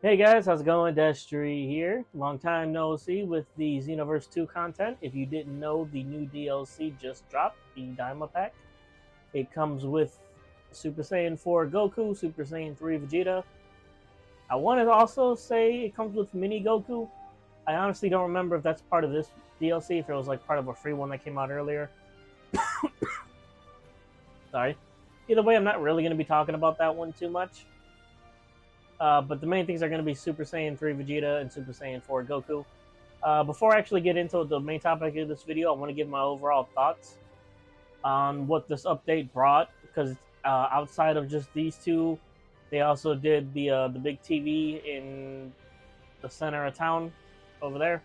Hey guys, how's it going? Destriee here. Long time no see with the Xenoverse 2 content. If you didn't know, the new DLC just dropped, the DAIMA pack. It comes with Super Saiyan 4 Goku, Super Saiyan 3 Vegeta. I want to also say it comes with Mini Goku. I honestly don't remember if that's part of this DLC, if it was like part of a free one that came out earlier. Sorry. Either way, I'm not really going to be talking about that one too much. But the main things are going to be Super Saiyan 3 Vegeta and Super Saiyan 4 Goku. Before I actually get into the main topic of this video, I want to give my overall thoughts on what this update brought. Because outside of just these two, they also did the big TV in the center of town over there,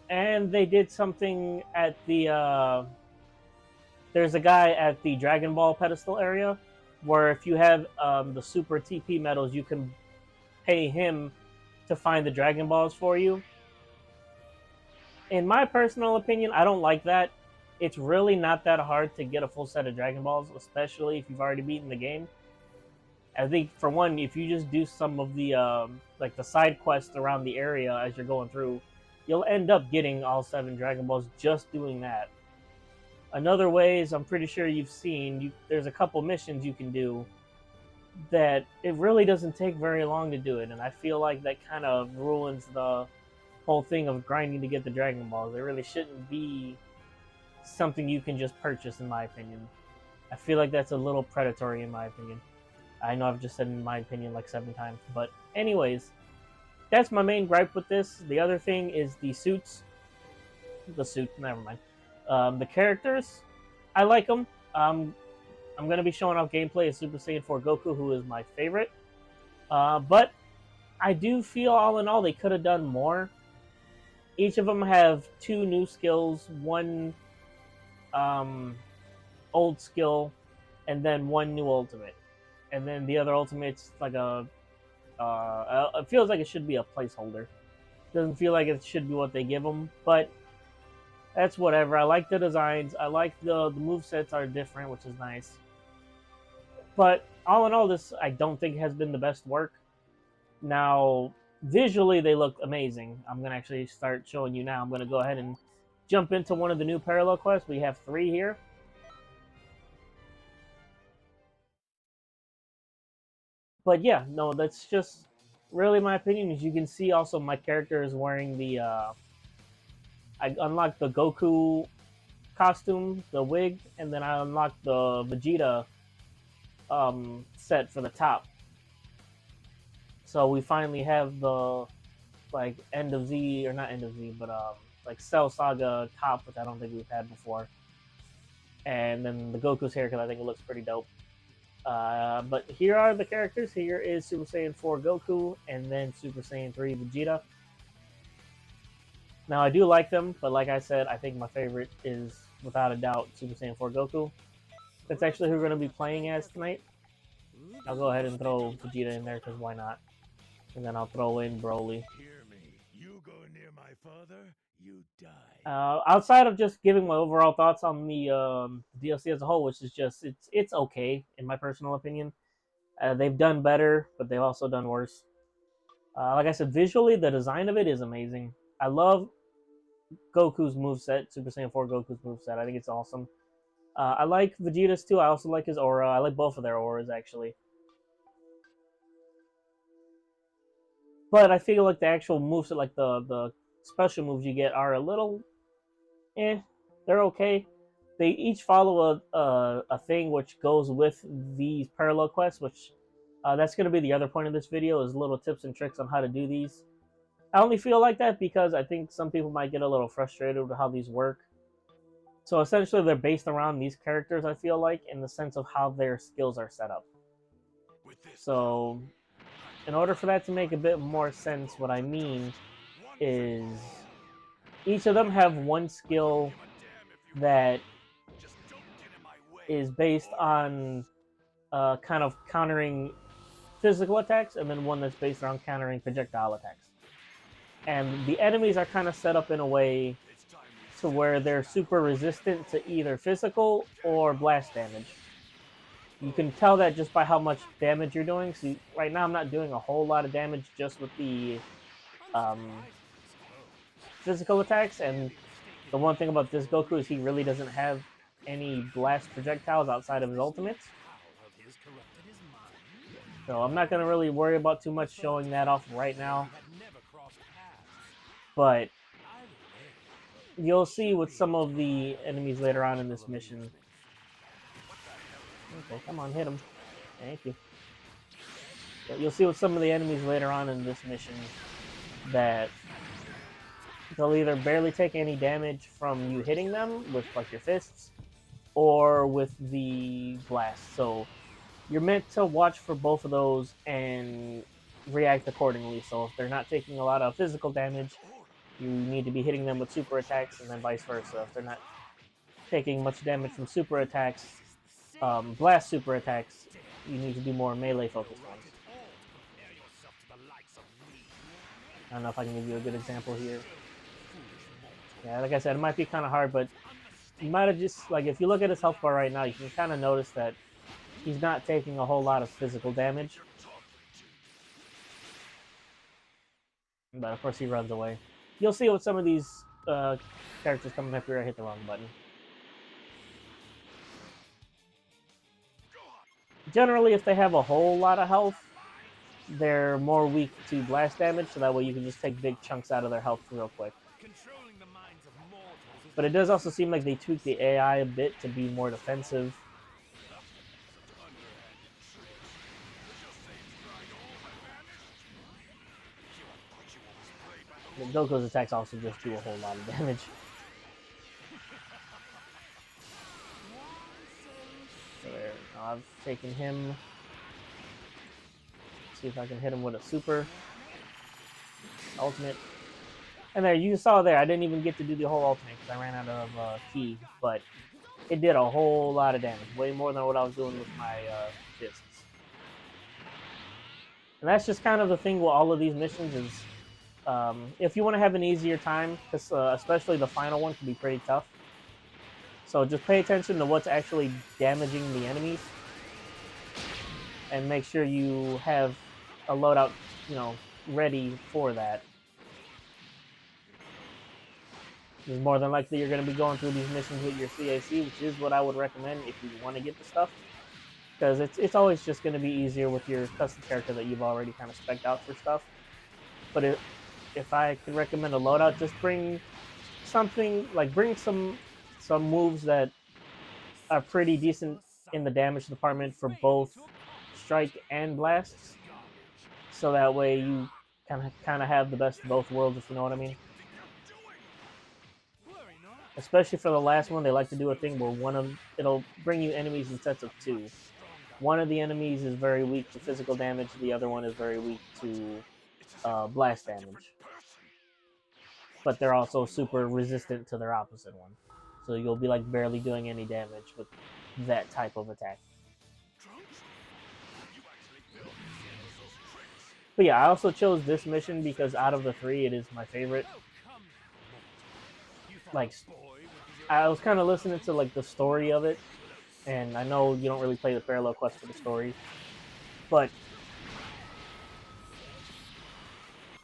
and they did something at the. There's a guy at the Dragon Ball pedestal area, where if you have the Super TP medals, you can pay him to find the Dragon Balls for you. In my personal opinion, I don't like that. It's really not that hard to get a full set of Dragon Balls, especially if you've already beaten the game. I think, for one, if you just do some of the like the side quests around the area as you're going through, you'll end up getting all 7 Dragon Balls just doing that. Another way is, I'm pretty sure you've seen, there's a couple missions you can do that it really doesn't take very long to do it, and I feel like that kind of ruins the whole thing of grinding to get the Dragon Balls. It really shouldn't be something you can just purchase, in my opinion. I feel like that's a little predatory, in my opinion. I know I've just said in my opinion like 7 times, but anyways, that's my main gripe with this. The other thing is the suits. Never mind. The characters, I like them. I'm going to be showing off gameplay of Super Saiyan 4 Goku, who is my favorite. But I do feel, all in all, they could have done more. Each of them have 2 new skills, 1 old skill, and then 1 new ultimate. And then the other ultimate's like it feels like it should be a placeholder. Doesn't feel like it should be what they give them, but that's whatever. I like the designs. I like the movesets are different, which is nice. But all in all, this I don't think has been the best work. Now, visually, they look amazing. I'm going to actually start showing you now. I'm going to go ahead and jump into one of the new parallel quests. We have 3 here. But yeah, no, that's just really my opinion. As you can see, also, my character is wearing the... I unlocked the Goku costume, the wig, and then I unlocked the Vegeta set for the top. So we finally have the like end of Z, or not end of Z, but like Cell Saga top, which I don't think we've had before. And then the Goku's hair, because I think it looks pretty dope. But here are the characters. Here is Super Saiyan 4 Goku, and then Super Saiyan 3 Vegeta. Now, I do like them, but like I said, I think my favorite is, without a doubt, Super Saiyan 4 Goku. That's actually who we're going to be playing as tonight. I'll go ahead and throw Vegeta in there, because why not? And then I'll throw in Broly. Hear me. You go near my father, you die. Outside of just giving my overall thoughts on the DLC as a whole, which is just, it's okay, in my personal opinion. They've done better, but they've also done worse. Like I said, visually, the design of it is amazing. I love Goku's moveset, Super Saiyan 4 Goku's moveset. I think it's awesome. I like Vegeta's too. I also like his aura. I like both of their auras, actually. But I feel like the actual moveset, like the special moves you get, are a little... they're okay. They each follow a thing which goes with these parallel quests, which that's going to be the other point of this video, is little tips and tricks on how to do these. I only feel like that because I think some people might get a little frustrated with how these work. So essentially, they're based around these characters, I feel like, in the sense of how their skills are set up. So, in order for that to make a bit more sense, what I mean is each of them have 1 skill that is based on kind of countering physical attacks, and then 1 that's based around countering projectile attacks. And the enemies are kind of set up in a way to where they're super resistant to either physical or blast damage. You can tell that just by how much damage you're doing. See, right now I'm not doing a whole lot of damage just with the um, physical attacks, and the one thing about this Goku is he really doesn't have any blast projectiles outside of his ultimates. So I'm not going to really worry about too much showing that off right now. But you'll see with some of the enemies later on in this mission. Okay, come on, hit him. Thank you. You'll see with some of the enemies later on in this mission that they'll either barely take any damage from you hitting them with like your fists or with the blast. So you're meant to watch for both of those and react accordingly. So if they're not taking a lot of physical damage, you need to be hitting them with super attacks, and then vice versa. If they're not taking much damage from super attacks, blast super attacks, you need to do more melee focused ones. I don't know if I can give you a good example here. Yeah, like I said, it might be kind of hard, but you might have just, like, if you look at his health bar right now, you can kind of notice that he's not taking a whole lot of physical damage. But of course he runs away. You'll see with some of these characters coming up here, I hit the wrong button. Generally, if they have a whole lot of health, they're more weak to blast damage, so that way you can just take big chunks out of their health real quick. But it does also seem like they tweak the AI a bit to be more defensive. Goku's attacks also just do a whole lot of damage. So there, I've taken him. See if I can hit him with a super ultimate. And there, you saw there, I didn't even get to do the whole ultimate because I ran out of ki, but it did a whole lot of damage, way more than what I was doing with my fists. And that's just kind of the thing with all of these missions is, if you want to have an easier time, because especially the final one can be pretty tough. So just pay attention to what's actually damaging the enemies, and make sure you have a loadout, ready for that. Because more than likely you're going to be going through these missions with your CAC, which is what I would recommend if you want to get the stuff. Because it's always just going to be easier with your custom character that you've already kind of spec'd out for stuff. But if I could recommend a loadout, just bring something, like bring some moves that are pretty decent in the damage department for both strike and blasts. So that way you kind of have the best of both worlds, if you know what I mean. Especially for the last one, they like to do a thing where it'll bring you enemies in sets of two. One of the enemies is very weak to physical damage, the other one is very weak to blast damage. But they're also super resistant to their opposite one. So you'll be like barely doing any damage with that type of attack. But yeah, I also chose this mission because out of the three, it is my favorite. Like, I was kind of listening to like the story of it, and I know you don't really play the parallel quest for the story, but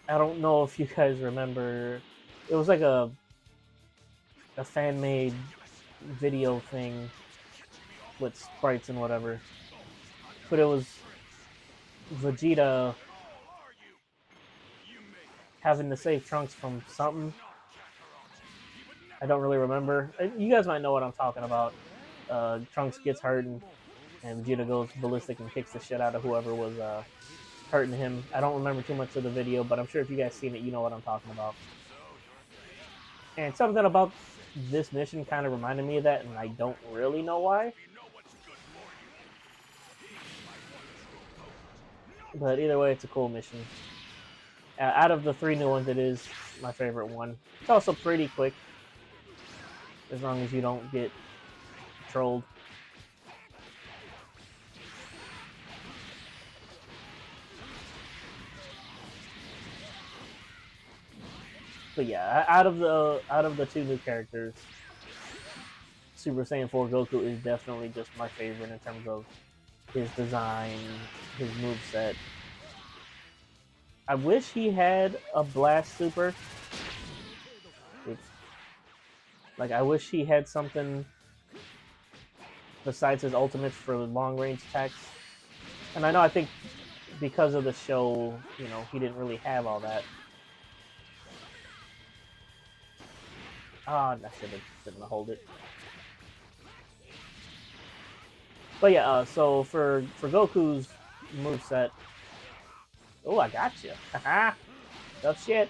I don't know if you guys remember. It was like a fan-made video thing with sprites and whatever, but it was Vegeta having to save Trunks from something. I don't really remember. You guys might know what I'm talking about. Trunks gets hurt and Vegeta goes ballistic and kicks the shit out of whoever was hurting him. I don't remember too much of the video, but I'm sure if you guys seen it, you know what I'm talking about. And something about this mission kind of reminded me of that, and I don't really know why. But either way, it's a cool mission. Out of the three new ones, it is my favorite one. It's also pretty quick, as long as you don't get trolled. But yeah, out of the two new characters, Super Saiyan 4 Goku is definitely just my favorite in terms of his design, his moveset. I wish he had a blast super. Like, I wish he had something besides his ultimates for long range attacks. And I think because of the show, you know, he didn't really have all that. Ah, I shouldn't hold it. But yeah, so for Goku's moveset. Oh, I got you. Haha. Tough shit.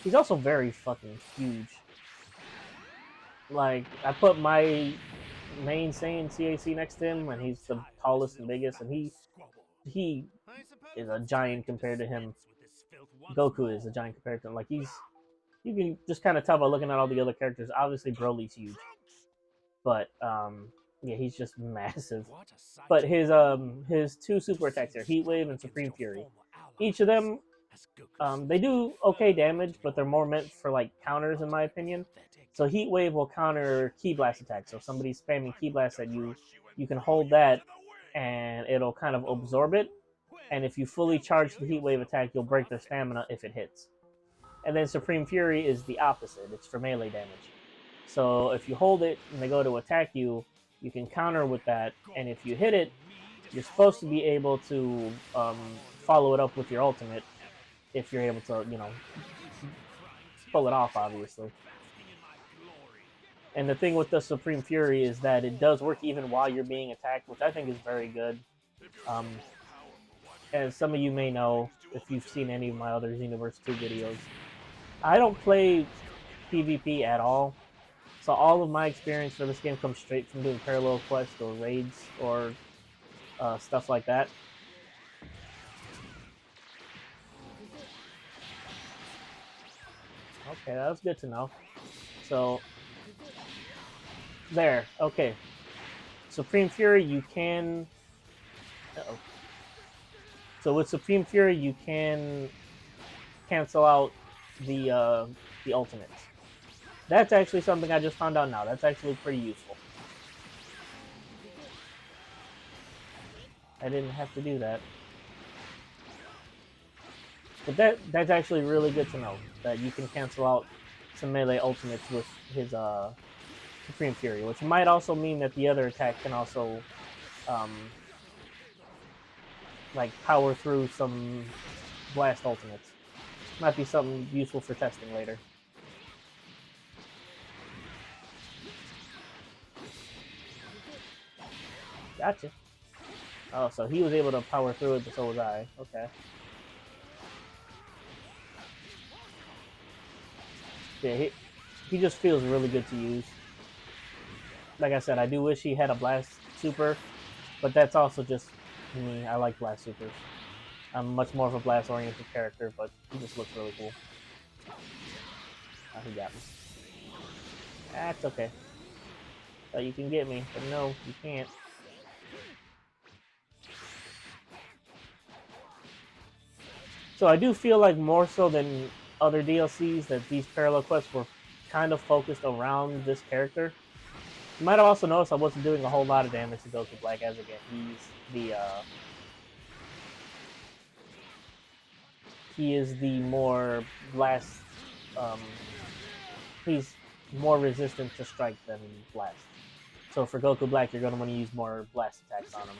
He's also very fucking huge. Like, I put my main Saiyan CAC next to him, and he's the tallest and biggest, and he is a giant compared to him. Goku is a giant compared to him. Like, you can just kind of tell by looking at all the other characters. Obviously, Broly's huge, but yeah, he's just massive. But his two super attacks are Heat Wave and Supreme Fury. Each of them, they do okay damage, but they're more meant for like counters, in my opinion. So Heat Wave will counter Ki Blast attacks. So if somebody's spamming Ki Blast at you, you can hold that, and it'll kind of absorb it. And if you fully charge the Heat Wave attack, you'll break their stamina if it hits. And then Supreme Fury is the opposite. It's for melee damage. So if you hold it and they go to attack you, you can counter with that. And if you hit it, you're supposed to be able to follow it up with your ultimate if you're able to, you know, pull it off, obviously. And the thing with the Supreme Fury is that it does work even while you're being attacked, which I think is very good. As some of you may know, if you've seen any of my other Xenoverse 2 videos, I don't play PvP at all. So all of my experience for this game comes straight from doing parallel quests or raids or stuff like that. Okay, that was good to know. So, there. Okay. Supreme Fury, you can... Uh-oh. So with Supreme Fury, you can cancel out the ultimates. That's actually something I just found out now. That's actually pretty useful. I didn't have to do that. But that's actually really good to know, that you can cancel out some melee ultimates with his Supreme Fury, which might also mean that the other attack can also like power through some blast ultimates. Might be something useful for testing later. Gotcha. Oh, so he was able to power through it, but so was I. Okay. Yeah, he just feels really good to use. Like I said, I do wish he had a blast super, but that's also just me. I like blast supers. I'm much more of a blast-oriented character, but he just looks really cool. Oh, he got me. That's okay. But you can get me, but no, you can't. So I do feel like more so than other DLCs that these parallel quests were kind of focused around this character. You might have also noticed I wasn't doing a whole lot of damage to Goku Black, as again, he is the more blast, he's more resistant to strike than blast. So for Goku Black, you're going to want to use more blast attacks on him.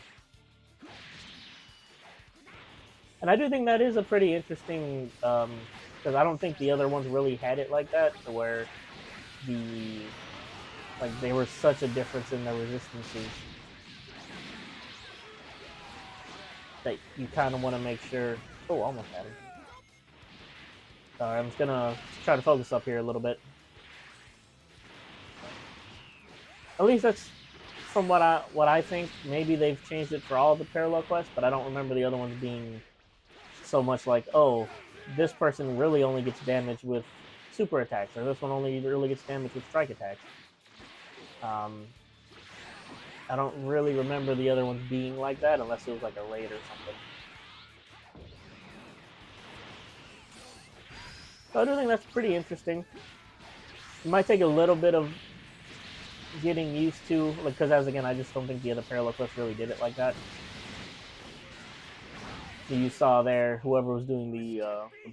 And I do think that is a pretty interesting, because I don't think the other ones really had it like that, to where they were such a difference in their resistances that you kind of want to make sure. Oh, almost had him. Sorry, I'm just gonna try to focus up here a little bit. At least that's from what I think. Maybe they've changed it for all the parallel quests, but I don't remember the other ones being so much like, oh, this person really only gets damage with super attacks, or this one only really gets damage with strike attacks. I don't really remember the other ones being like that, unless it was like a raid or something. So I do think that's pretty interesting. It might take a little bit of getting used to, like, because as again, I just don't think the other parallel quest really did it like that. You saw there, whoever was doing the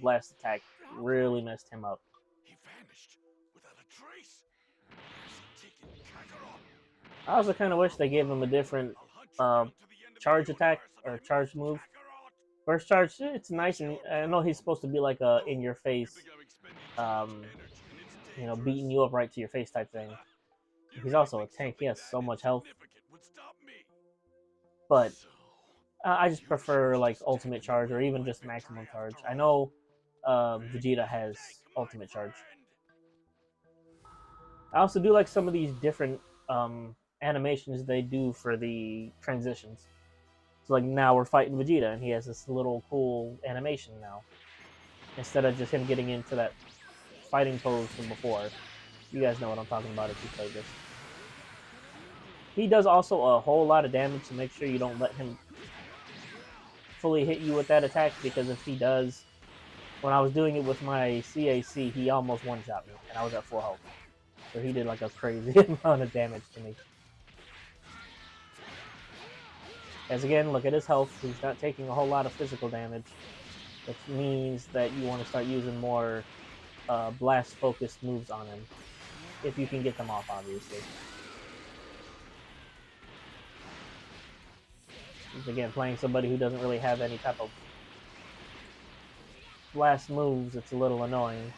blast attack really messed him up. He vanished without a trace. Where's he taken Kakarot? I also kind of wish they gave him a different I'll hunt you uh, down to the end of charge the attack universe or and I charge won't, move. Kakarot. First charge, it's nice, and I know he's supposed to be like a in your You face, think I'm expending too much energy and it's beating dangerous? you up right to your face type thing. You He's really also a think tank. He something has that so much health, insignificant would stop me? but So, I just you prefer choose to like stand ultimate in the charge or way of even my just victory maximum charge. after I all. know Big Vegeta has mistake, my ultimate charge. friend. I also do like some of these different animations they do for the transitions. So like now we're fighting Vegeta and he has this little cool animation now. Instead of just him getting into that fighting pose from before. You guys know what I'm talking about if you played this. He does also a whole lot of damage, so make sure you don't let him fully hit you with that attack, because if he does, when I was doing it with my CAC, he almost one-shot me, and I was at full health. So he did like a crazy amount of damage to me. As again, look at his health. He's not taking a whole lot of physical damage, which means that you want to start using more blast-focused moves on him, if you can get them off, obviously. Again, playing somebody who doesn't really have any type of blast moves, it's a little annoying.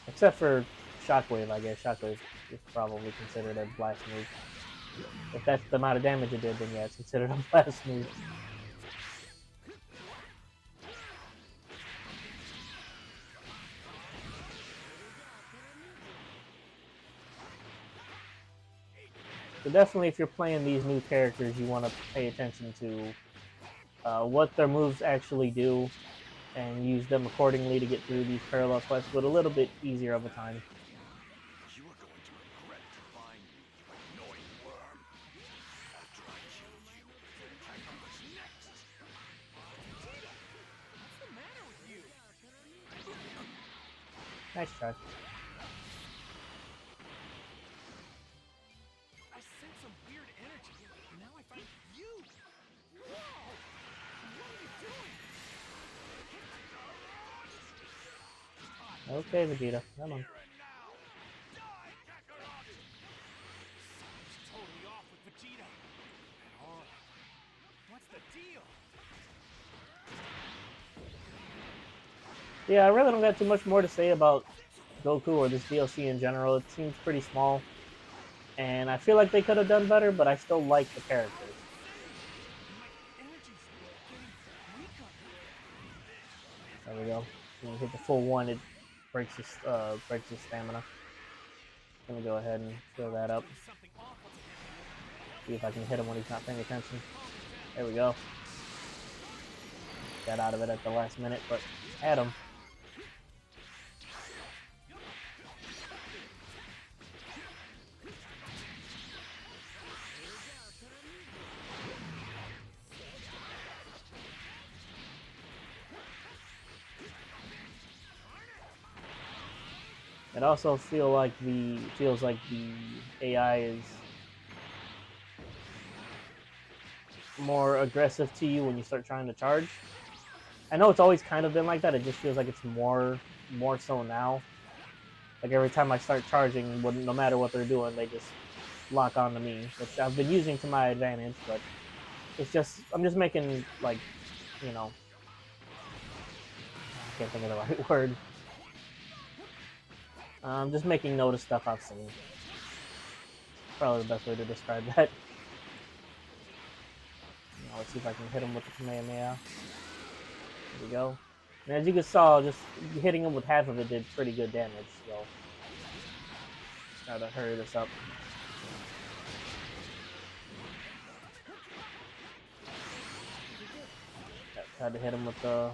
Except for Shockwave, I guess. Shockwave is probably considered a blast move. If that's the amount of damage it did, then yeah, it's considered a blast move. So definitely, if you're playing these new characters, you want to pay attention to what their moves actually do, and use them accordingly to get through these parallel quests with a little bit easier of a time. You are going to regret defying me, you annoying worm. After I kill you, Kakarot's next. Vegeta, what's the matter with you? Nice try. I sense some weird energy, and now I find you. Whoa! What are you doing? Okay, Vegeta, come on. Here and now! Die, Kakarot! Something's totally off with Vegeta. At all. What's the deal? Yeah, I really don't got too much more to say about Goku or this DLC in general. It seems pretty small, and I feel like they could have done better, but I still like the characters. My energy's getting weaker. There we go. When you hit the full one, it breaks his stamina. Let me go ahead and fill that up. Something awful to him. See if I can hit him when he's not paying attention. There we go. Got out of it at the last minute, but had him. It also feels like the AI is more aggressive to you when you start trying to charge. I know it's always kind of been like that. It just feels like it's more so now. Like every time I start charging, no matter what they're doing, they just lock onto me, which I've been using to my advantage. But it's just I'm just making like, you know, I can't think of the right word. I'm just making note of stuff I've seen. Probably the best way to describe that. Now, let's see if I can hit him with the Kamehameha. There we go. And as you can saw, just hitting him with half of it did pretty good damage. So, try to hurry this up. Tried to hit him with the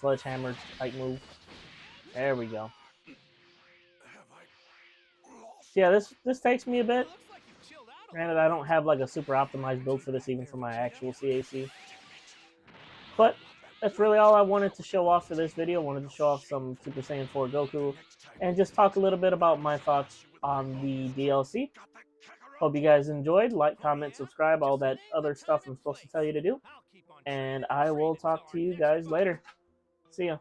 sledgehammer type move. There we go. Yeah, this takes me a bit. Granted, I don't have like a super optimized build for this, even for my actual CAC. But that's really all I wanted to show off for this video. I wanted to show off some Super Saiyan 4 Goku, and just talk a little bit about my thoughts on the DLC. Hope you guys enjoyed. Like, comment, subscribe, all that other stuff I'm supposed to tell you to do. And I will talk to you guys later. See ya.